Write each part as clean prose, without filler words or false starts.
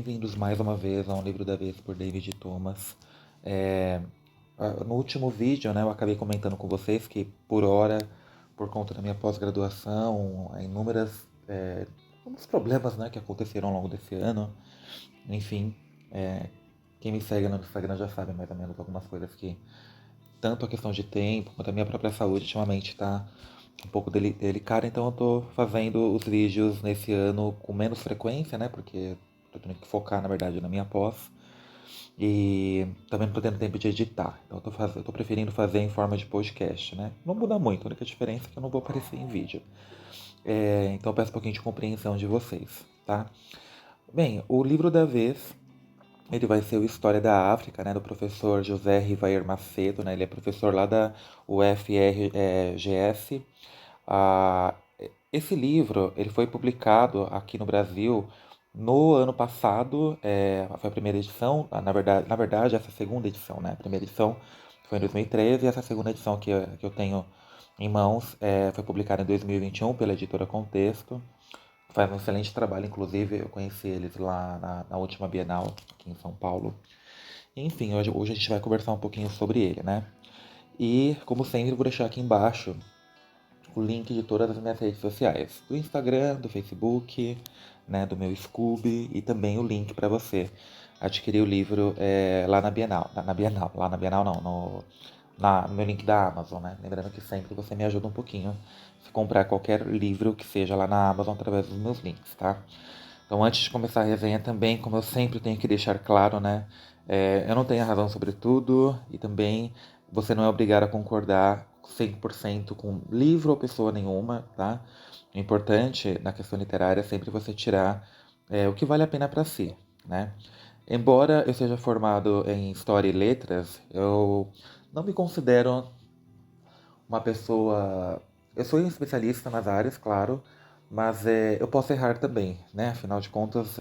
bem-vindos mais uma vez a Um Livro da Vez por David Thomas. É, no último vídeo, né, eu acabei comentando com vocês que, por hora, por conta da minha pós-graduação, há alguns problemas, né, que aconteceram ao longo desse ano. Enfim, quem me segue no Instagram já sabe mais ou menos algumas coisas que, tanto a questão de tempo quanto a minha própria saúde, ultimamente está um pouco delicada, então eu tô fazendo os vídeos nesse ano com menos frequência, né? Porque tô tendo que focar, na verdade, na minha pós. E também não tô tendo tempo de editar. Então eu tô preferindo fazer em forma de podcast, né? Não muda muito, a única diferença é que eu não vou aparecer em vídeo. Então eu peço um pouquinho de compreensão de vocês, tá? Bem, o livro da vez, ele vai ser o História da África, né? Do professor José Rivaer Macedo, né? Ele é professor lá da UFRGS. Ah, esse livro ele foi publicado aqui no Brasil no ano passado, foi a primeira edição, na verdade essa é a segunda edição, né? A primeira edição foi em 2013 e essa segunda edição que eu tenho em mãos foi publicada em 2021 pela editora Contexto. Faz um excelente trabalho, inclusive eu conheci eles lá na última Bienal aqui em São Paulo. Enfim, hoje a gente vai conversar um pouquinho sobre ele, né? E, como sempre, eu vou deixar aqui embaixo o link de todas as minhas redes sociais, do Instagram, do Facebook, né, do meu Scooby, e também o link para você adquirir o livro lá na Bienal, lá na Bienal não, no meu link da Amazon, né? Lembrando que sempre você me ajuda um pouquinho se comprar qualquer livro que seja lá na Amazon através dos meus links, tá? Então, antes de começar a resenha também, como eu sempre tenho que deixar claro, né? Eu não tenho a razão sobre tudo e também você não é obrigado a concordar 100% com livro ou pessoa nenhuma, tá? O importante na questão literária é sempre você tirar o que vale a pena para si, né? Embora eu seja formado em História e Letras, eu não me considero uma pessoa. Eu sou um especialista nas áreas, claro, mas eu posso errar também, né? Afinal de contas,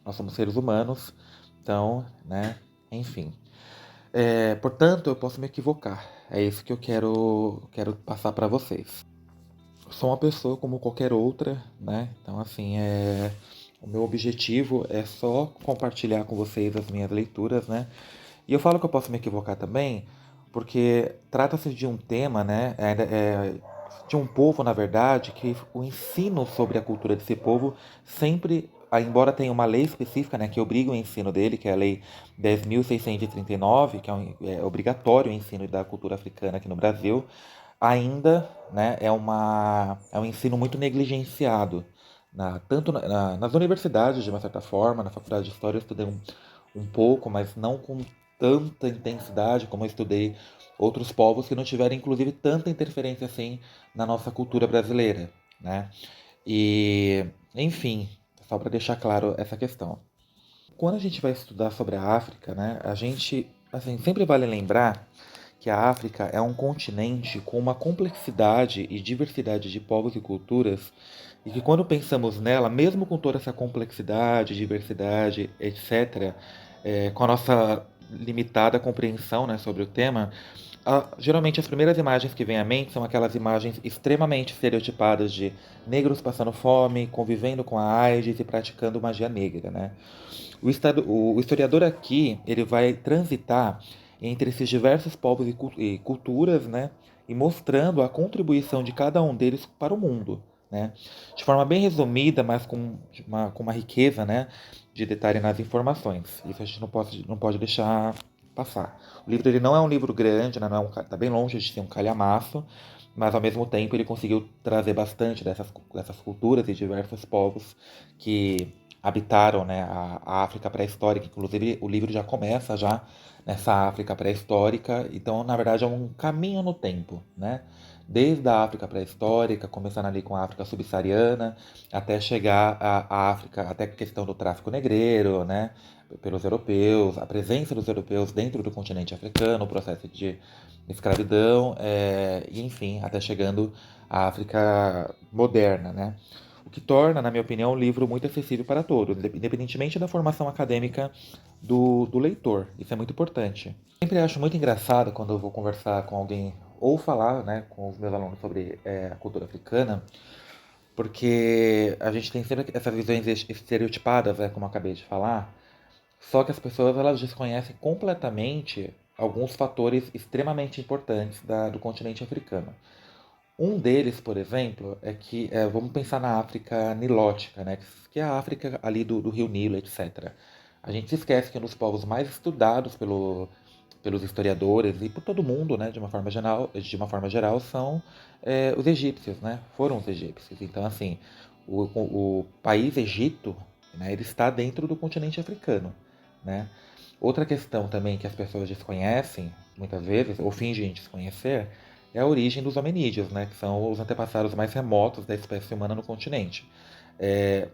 nós somos seres humanos, então, né? Enfim. Portanto, eu posso me equivocar. É isso que eu quero passar para vocês. Sou uma pessoa como qualquer outra, né? Então, assim, o meu objetivo é só compartilhar com vocês as minhas leituras, né? E eu falo que eu posso me equivocar também, porque trata-se de um tema, né? De um povo, na verdade, que o ensino sobre a cultura desse povo sempre, embora tenha uma lei específica, né, que obriga o ensino dele, que é a Lei 10.639, que é obrigatório o ensino da cultura africana aqui no Brasil, ainda, né, é um ensino muito negligenciado. Tanto nas universidades, de uma certa forma, na faculdade de História eu estudei um pouco, mas não com tanta intensidade como eu estudei outros povos que não tiveram, inclusive, tanta interferência assim na nossa cultura brasileira, né? E, enfim, só para deixar claro essa questão. Quando a gente vai estudar sobre a África, né, a gente, assim, sempre vale lembrar que a África é um continente com uma complexidade e diversidade de povos e culturas, e que quando pensamos nela, mesmo com toda essa complexidade, diversidade, etc., com a nossa limitada compreensão, né, sobre o tema, geralmente as primeiras imagens que vêm à mente são aquelas imagens extremamente estereotipadas de negros passando fome, convivendo com a AIDS e praticando magia negra, né? O historiador aqui ele vai transitar entre esses diversos povos e culturas, né, e mostrando a contribuição de cada um deles para o mundo, né, de forma bem resumida, mas com uma riqueza, né, de detalhe nas informações. Isso a gente não pode deixar passar. O livro ele não é um livro grande, né, tá bem longe de ser um calhamaço, mas ao mesmo tempo ele conseguiu trazer bastante dessas culturas e diversos povos que habitaram, né, a África pré-histórica. Inclusive o livro já começa já nessa África pré-histórica, então na verdade é um caminho no tempo, né? Desde a África pré-histórica, começando ali com a África subsaariana, até chegar à África, até a questão do tráfico negreiro, né? Pelos europeus, a presença dos europeus dentro do continente africano, o processo de escravidão, e enfim, até chegando à África moderna, né? O que torna, na minha opinião, um livro muito acessível para todos, independentemente da formação acadêmica do leitor. Isso é muito importante. Sempre acho muito engraçado quando eu vou conversar com alguém ou falar, né, com os meus alunos sobre a cultura africana, Porque a gente tem sempre essas visões estereotipadas, né, como eu acabei de falar, só que as pessoas elas desconhecem completamente alguns fatores extremamente importantes do continente africano. Um deles, por exemplo, é que, vamos pensar na África nilótica, né, que é a África ali do Rio Nilo, etc. A gente se esquece que um dos povos mais estudados pelos historiadores e por todo mundo, né, de uma forma geral são os egípcios, né, foram os egípcios. Então, assim, o país Egito, né, ele está dentro do continente africano, né. Outra questão também que as pessoas desconhecem, muitas vezes, ou fingem desconhecer, é a origem dos hominídeos, né, que são os antepassados mais remotos da espécie humana no continente. É,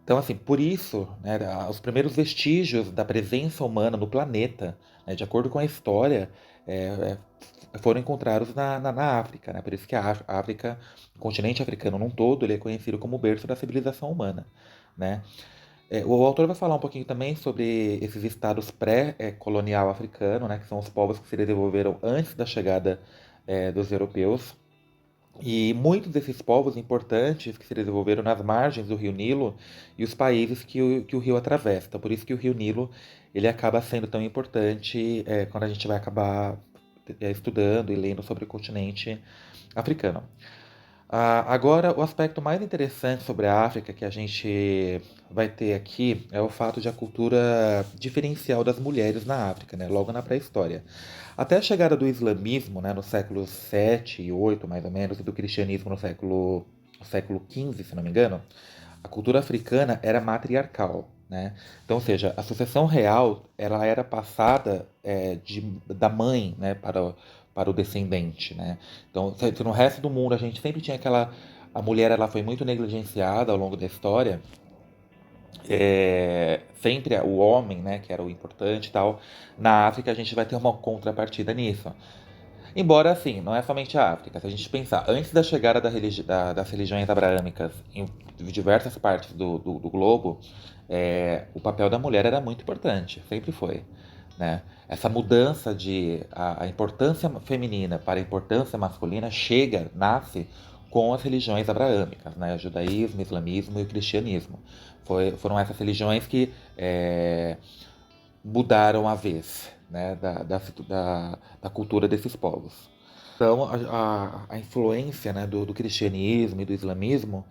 então, assim, por isso, né, os primeiros vestígios da presença humana no planeta, né, de acordo com a história, é, foram encontrados na África, né? Por isso que a África, o continente africano num todo, ele é conhecido como o berço da civilização humana, né? O autor vai falar um pouquinho também sobre esses estados pré-colonial africano, né, que são os povos que se desenvolveram antes da chegada dos europeus. E muitos desses povos importantes que se desenvolveram nas margens do Rio Nilo e os países que o rio atravessa. Então, por isso que o Rio Nilo ele acaba sendo tão importante quando a gente vai acabar estudando e lendo sobre o continente africano. Agora, o aspecto mais interessante sobre a África que a gente vai ter aqui é o fato de a cultura diferencial das mulheres na África, né, logo na pré-história. Até a chegada do islamismo, né, no século 7 e 8, mais ou menos, e do cristianismo no século 15, se não me engano, a cultura africana era matriarcal, né? Então, ou seja, a sucessão real ela era passada da mãe, né, para o descendente, né? Então, se no resto do mundo a gente sempre tinha aquela a mulher ela foi muito negligenciada ao longo da história, sempre o homem, né, que era o importante e tal. Na África a gente vai ter uma contrapartida nisso. Embora, assim, não é somente a África. Se a gente pensar, antes da chegada das religiões abraâmicas em diversas partes do globo, o papel da mulher era muito importante, sempre foi. Né? Essa mudança a importância feminina para a importância masculina nasce com as religiões abraâmicas, né? O judaísmo, o islamismo e o cristianismo. Foram essas religiões que mudaram a vez, né, da cultura desses povos. Então, a influência, né, do cristianismo e do islamismo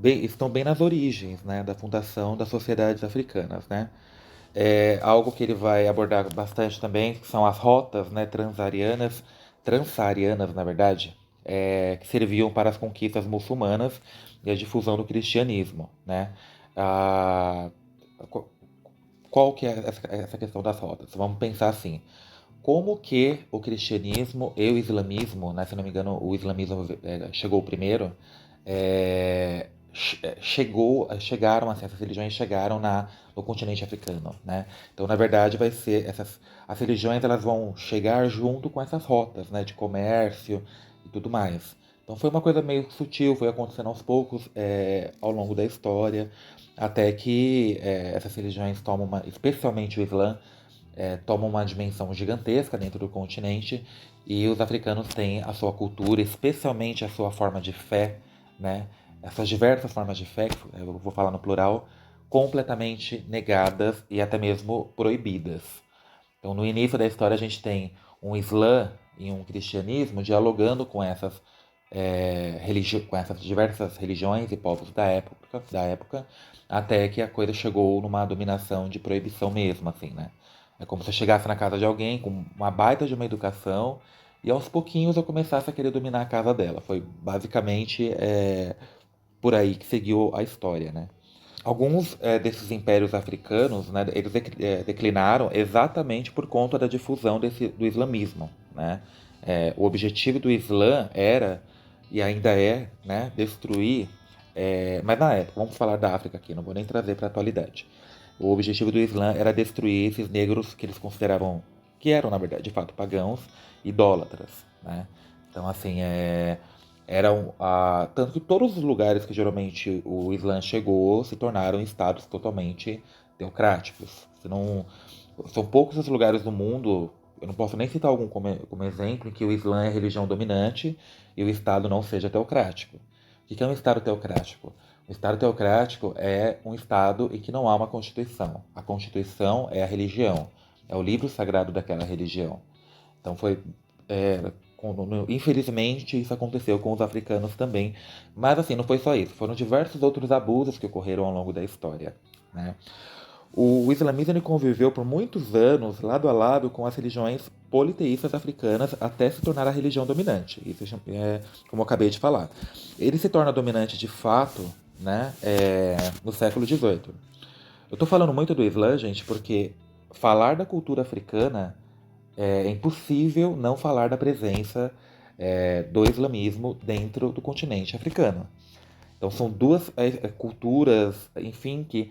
estão bem nas origens, né, da fundação das sociedades africanas, né. Algo que ele vai abordar bastante também são as rotas, né, transsaarianas, na verdade, que serviam para as conquistas muçulmanas e a difusão do cristianismo, né. Ah, qual que é essa questão das rotas? Vamos pensar assim, como que o cristianismo e o islamismo, né, se não me engano, o islamismo chegou primeiro, chegaram, assim, essas religiões chegaram no continente africano, né? Então, na verdade, as religiões elas vão chegar junto com essas rotas, né, de comércio e tudo mais. Então, foi uma coisa meio sutil, foi acontecendo aos poucos, ao longo da história, até que essas religiões especialmente o Islã, toma uma dimensão gigantesca dentro do continente e os africanos têm a sua cultura, especialmente a sua forma de fé, né? Essas diversas formas de fé, eu vou falar no plural, completamente negadas e até mesmo proibidas. Então, no início da história, a gente tem um Islã e um cristianismo dialogando com essas diversas religiões e povos da época, até que a coisa chegou numa dominação de proibição mesmo, assim, né? É como se eu chegasse na casa de alguém com uma baita de uma educação e aos pouquinhos eu começasse a querer dominar a casa dela. Foi basicamente por aí que seguiu a história, né? Alguns desses impérios africanos, né, eles declinaram exatamente por conta da difusão do islamismo, né? O objetivo do Islã era, e ainda é, né, destruir, mas na época, vamos falar da África aqui, não vou nem trazer para a atualidade. O objetivo do Islã era destruir esses negros que eles consideravam, que eram, na verdade, de fato, pagãos, idólatras, né? Então, assim, tanto que todos os lugares que geralmente o Islã chegou se tornaram estados totalmente teocráticos. São poucos os lugares do mundo, eu não posso nem citar algum como exemplo, em que o Islã é a religião dominante e o Estado não seja teocrático. O que é um Estado teocrático? Um Estado teocrático é um Estado em que não há uma Constituição. A Constituição é a religião, é o livro sagrado daquela religião. Então infelizmente isso aconteceu com os africanos também, mas assim, não foi só isso, foram diversos outros abusos que ocorreram ao longo da história, né? O islamismo ele conviveu por muitos anos lado a lado com as religiões politeístas africanas até se tornar a religião dominante. Isso é como eu acabei de falar. Ele se torna dominante de fato, né, no século XVIII. Eu estou falando muito do Islã, gente, porque falar da cultura africana é impossível não falar da presença do islamismo dentro do continente africano. Então são duas culturas, enfim, que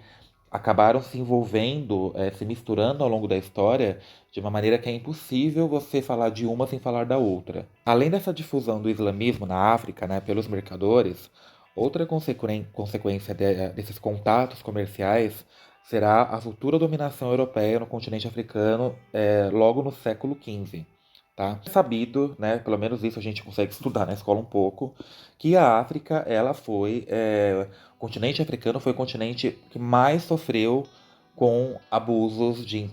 acabaram se envolvendo, se misturando ao longo da história de uma maneira que é impossível você falar de uma sem falar da outra. Além dessa difusão do islamismo na África, né, pelos mercadores, outra consequência desses contatos comerciais será a futura dominação europeia no continente africano logo no século XV. Tá? É sabido, né, pelo menos isso a gente consegue estudar na escola um pouco, que a África, o continente africano foi o continente que mais sofreu com abusos de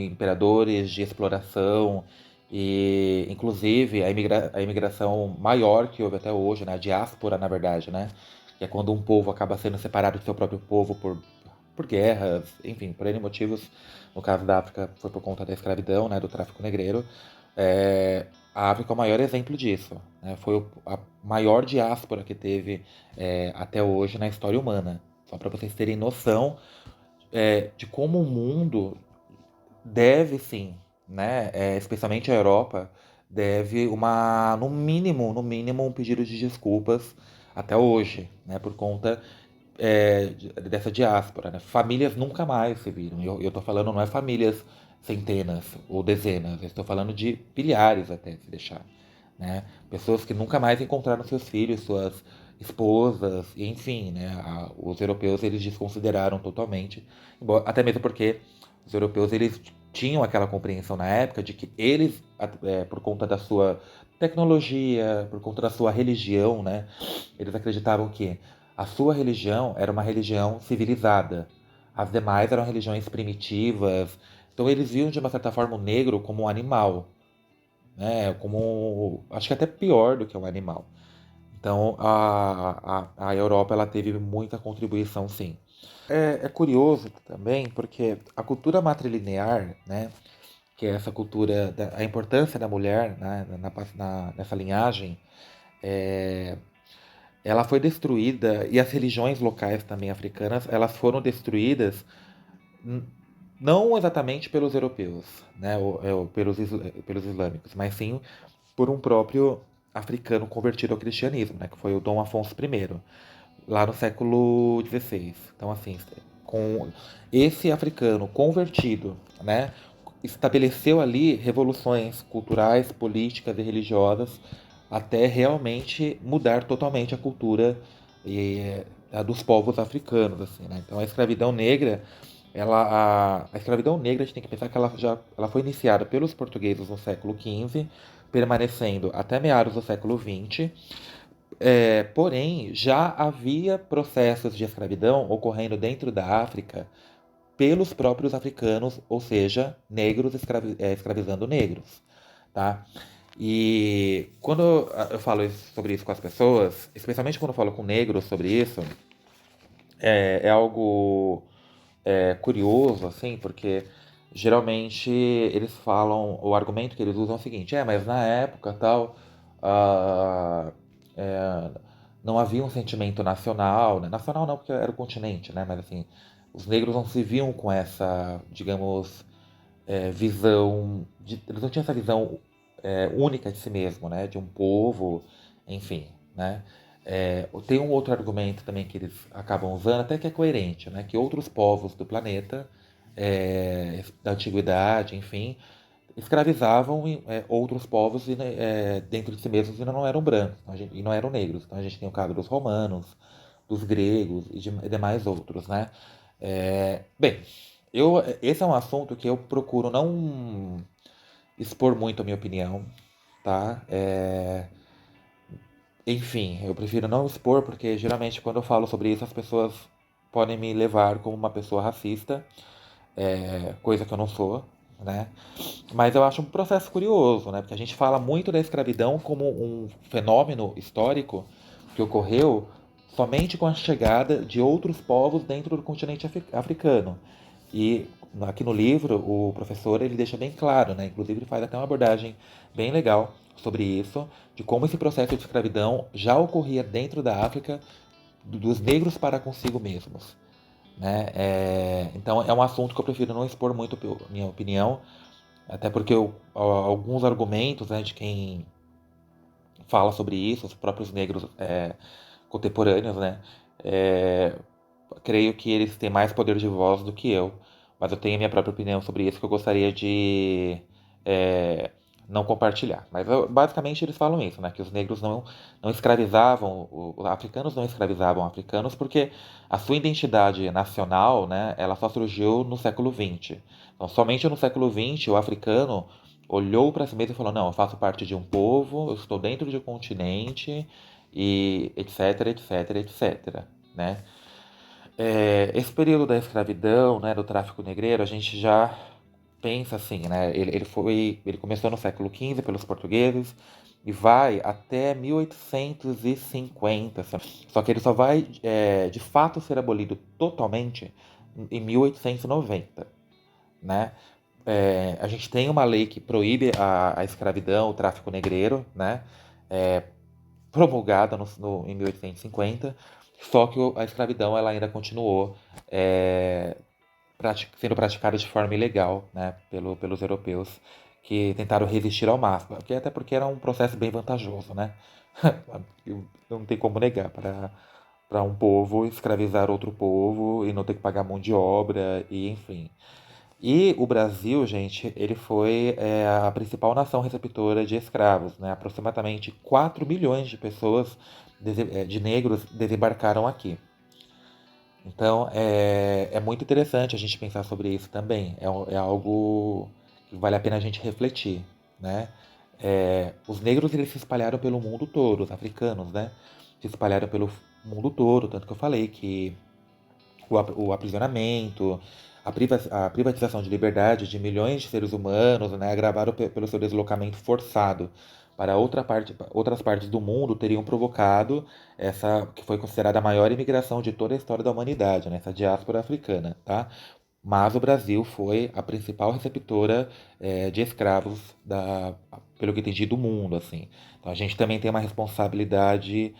imperadores, de exploração, e inclusive a imigração maior que houve até hoje, né, a diáspora, na verdade, né, que é quando um povo acaba sendo separado do seu próprio povo por guerras, enfim, por N motivos. No caso da África foi por conta da escravidão, né, do tráfico negreiro. A África é o maior exemplo disso, né? Foi a maior diáspora que teve até hoje na história humana. Só para vocês terem noção de como o mundo deve sim, né? Especialmente a Europa, deve no mínimo, um pedido de desculpas até hoje, né? Por conta dessa diáspora, né? Famílias nunca mais se viram. Eu tô falando, não é famílias centenas ou dezenas, eu estou falando de milhares até, se deixar, né? Pessoas que nunca mais encontraram seus filhos, suas esposas, enfim, né? Os europeus eles desconsideraram totalmente, até mesmo porque os europeus eles tinham aquela compreensão na época de que eles, por conta da sua tecnologia, por conta da sua religião, né? Eles acreditavam que a sua religião era uma religião civilizada. As demais eram religiões primitivas. Então eles viam de uma certa forma o negro como um animal, né? Como acho que até pior do que um animal. Então a Europa ela teve muita contribuição, sim. É curioso também porque a cultura matrilinear, né? Que é essa cultura a importância da mulher, né, nessa linhagem, é, ela foi destruída e as religiões locais também africanas elas foram destruídas n- não exatamente pelos europeus, né, ou pelos islâmicos, mas sim por um próprio africano convertido ao cristianismo, né, que foi o Dom Afonso I, lá no século XVI. Então, assim, com esse africano convertido, né, estabeleceu ali revoluções culturais, políticas e religiosas até realmente mudar totalmente a cultura a dos povos africanos, assim, né? Então, a escravidão negra, a escravidão negra, a gente tem que pensar que ela foi iniciada pelos portugueses no século XV, permanecendo até meados do século XX. Porém, já havia processos de escravidão ocorrendo dentro da África pelos próprios africanos, ou seja, negros escravizando negros, tá? E quando eu falo sobre isso com as pessoas, especialmente quando eu falo com negros sobre isso, é algo curioso, assim, porque geralmente eles falam, o argumento que eles usam é o seguinte, mas na época tal, ah, é, não havia um sentimento nacional, né? Nacional não, porque era o continente, né? Mas assim, os negros não se viam com essa, digamos, visão, eles não tinham essa visão única de si mesmo, né? De um povo, enfim, né? Tem um outro argumento também que eles acabam usando, até que é coerente, né? Que outros povos do planeta, da antiguidade, enfim, escravizavam outros povos dentro de si mesmos e não eram brancos, então e não eram negros. Então a gente tem o caso dos romanos, dos gregos e demais outros, né? Bem, esse é um assunto que eu procuro não expor muito a minha opinião, tá? Enfim, eu prefiro não expor porque geralmente quando eu falo sobre isso as pessoas podem me levar como uma pessoa racista, coisa que eu não sou, né? Mas eu acho um processo curioso, né? Porque a gente fala muito da escravidão como um fenômeno histórico que ocorreu somente com a chegada de outros povos dentro do continente africano. E aqui no livro, o professor ele deixa bem claro, né? Inclusive ele faz até uma abordagem bem legal sobre isso, de como esse processo de escravidão já ocorria dentro da África dos negros para consigo mesmos, né? Então é um assunto que eu prefiro não expor muito minha opinião, até porque alguns argumentos, né, de quem fala sobre isso, os próprios negros contemporâneos, né, é, creio que eles têm mais poder de voz do que eu, mas eu tenho a minha própria opinião sobre isso que eu gostaria de é, não compartilhar. Mas basicamente eles falam isso, né, que os negros não escravizavam, os africanos não escravizavam africanos porque a sua identidade nacional, né, ela só surgiu no século XX. Então, somente no século XX o africano olhou para si mesmo e falou: não, eu faço parte de um povo, eu estou dentro de um continente e etc, etc, etc, né? Esse período da escravidão, né, do tráfico negreiro, a gente já pensa assim, né? Ele começou no século XV pelos portugueses e vai até 1850. Só que ele só vai, de fato, ser abolido totalmente em 1890, né? A gente tem uma lei que proíbe a escravidão, o tráfico negreiro, né? Promulgada em 1850, só que a escravidão ela ainda continuou é, sendo praticada de forma ilegal, né, pelos europeus que tentaram resistir ao máximo, até porque era um processo bem vantajoso, né? Não tem como negar para um povo escravizar outro povo e não ter que pagar mão de obra e enfim. E o Brasil, gente, ele foi a principal nação receptora de escravos, né? Aproximadamente 4 milhões de pessoas, de negros, desembarcaram aqui. Então, é muito interessante a gente pensar sobre isso também. É algo que vale a pena a gente refletir, né? Os negros, eles se espalharam pelo mundo todo, os africanos, né? Se espalharam pelo mundo todo, tanto que eu falei que o aprisionamento, a privatização de liberdade de milhões de seres humanos, né, agravaram pelo seu deslocamento forçado para outras partes do mundo, teriam provocado essa que foi considerada a maior imigração de toda a história da humanidade, né, essa diáspora africana, tá? Mas o Brasil foi a principal receptora de escravos pelo que entendi do mundo, assim. Então a gente também tem uma responsabilidade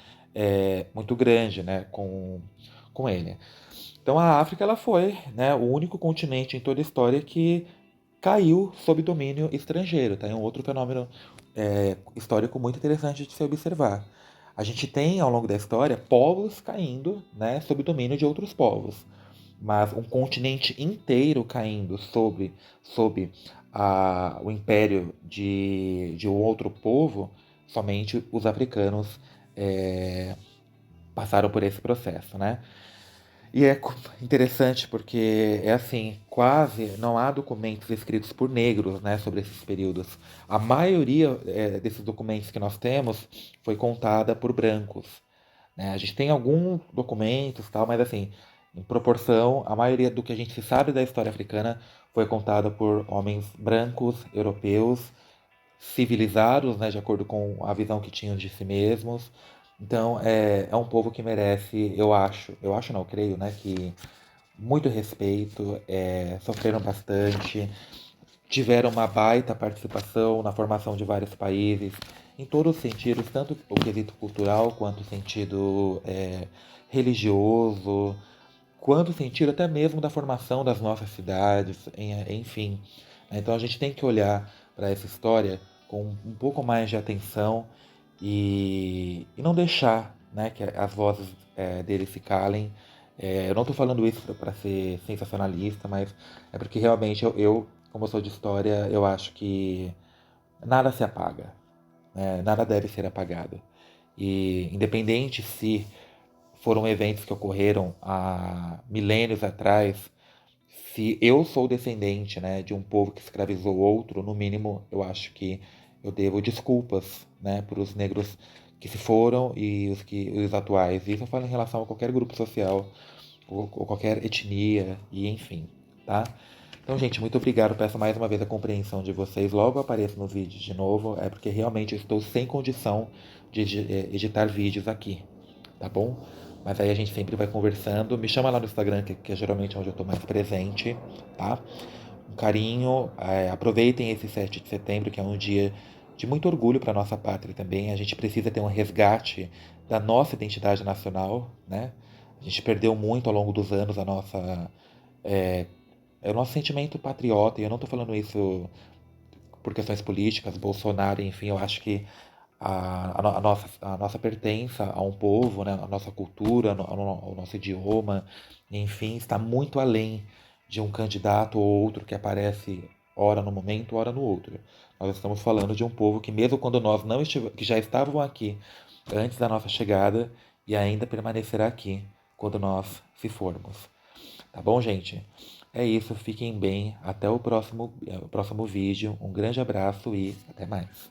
muito grande, né, com ele. Então a África ela foi, né, o único continente em toda a história que caiu sob domínio estrangeiro. Tá? É um outro fenômeno histórico muito interessante de se observar. A gente tem ao longo da história povos caindo, né, sob domínio de outros povos, mas um continente inteiro caindo sob o império de um outro povo, somente os africanos passaram por esse processo, né? E é interessante porque é assim, quase não há documentos escritos por negros, né, sobre esses períodos. A maioria desses documentos que nós temos foi contada por brancos, né? A gente tem alguns documentos, tal, mas assim, em proporção, a maioria do que a gente sabe da história africana foi contada por homens brancos, europeus, civilizados, né, de acordo com a visão que tinham de si mesmos. Então, é um povo que merece, eu acho não, creio, né, que muito respeito, sofreram bastante, tiveram uma baita participação na formação de vários países, em todos os sentidos, tanto o quesito cultural, quanto o sentido religioso, quanto o sentido até mesmo da formação das nossas cidades, enfim. Então a gente tem que olhar para essa história com um pouco mais de atenção e não deixar, né, que as vozes deles se calem. Eu não estou falando isso para ser sensacionalista, mas é porque realmente como eu sou de história, eu acho que nada se apaga, né? Nada deve ser apagado. E independente se foram eventos que ocorreram há milênios atrás, se eu sou descendente, né, de um povo que escravizou outro, no mínimo eu acho que eu devo desculpas, né, para os negros que se foram e os atuais. Isso eu falo em relação a qualquer grupo social ou qualquer etnia e enfim, tá? Então, gente, muito obrigado. Peço mais uma vez a compreensão de vocês. Logo eu apareço no vídeo de novo, é porque realmente eu estou sem condição de editar vídeos aqui, tá bom? Mas aí a gente sempre vai conversando. Me chama lá no Instagram, que é geralmente onde eu estou mais presente, tá? Um carinho. Aproveitem esse 7 de setembro, que é um dia de muito orgulho para nossa pátria também. A gente precisa ter um resgate da nossa identidade nacional, né? A gente perdeu muito ao longo dos anos é, o nosso sentimento patriota, e eu não estou falando isso por questões políticas, Bolsonaro, enfim, eu acho que a nossa pertença a um povo, né, a nossa cultura, ao nosso idioma, enfim, está muito além de um candidato ou outro que aparece ora no momento, ora no outro. Nós estamos falando de um povo que mesmo quando nós não estivemos, que já estavam aqui antes da nossa chegada e ainda permanecerá aqui quando nós se formos. Tá bom, gente? É isso, fiquem bem. Até o próximo vídeo. Um grande abraço e até mais.